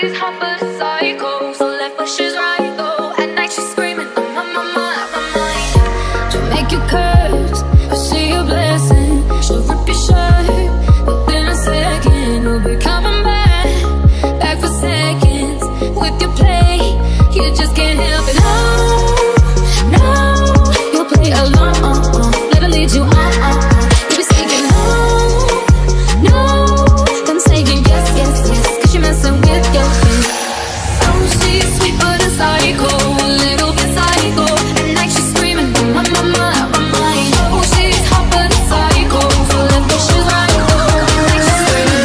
she's hot but psycho, so left but she's right though. At night she's screaming, I'm on my mind. She'll make you curse, but see a blessing. She'll rip your shirt, within a second you'll be coming back for seconds. With your play, you just can't help it. No, you'll play along, let her lead you on. You'll be singing no, then saying yes, cause you're messing with your head. Oh, she's sweet but a psycho, a little bit psycho. At night she's screaming, my mind. Oh, she's hot but a psycho, so left but she's right though. At night she's screaming,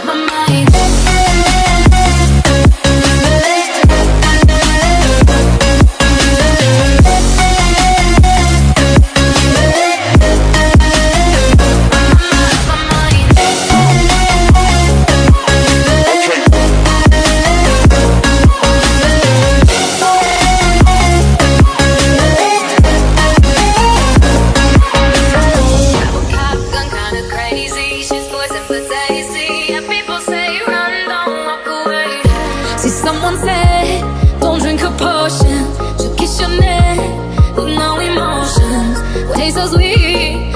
my mind. Shotgun kinda crazy, she's poison but tasty. And people say run, don't walk away. See, someone said don't drink her potion. She'll kiss your neck with no emotions. Taste so sweet,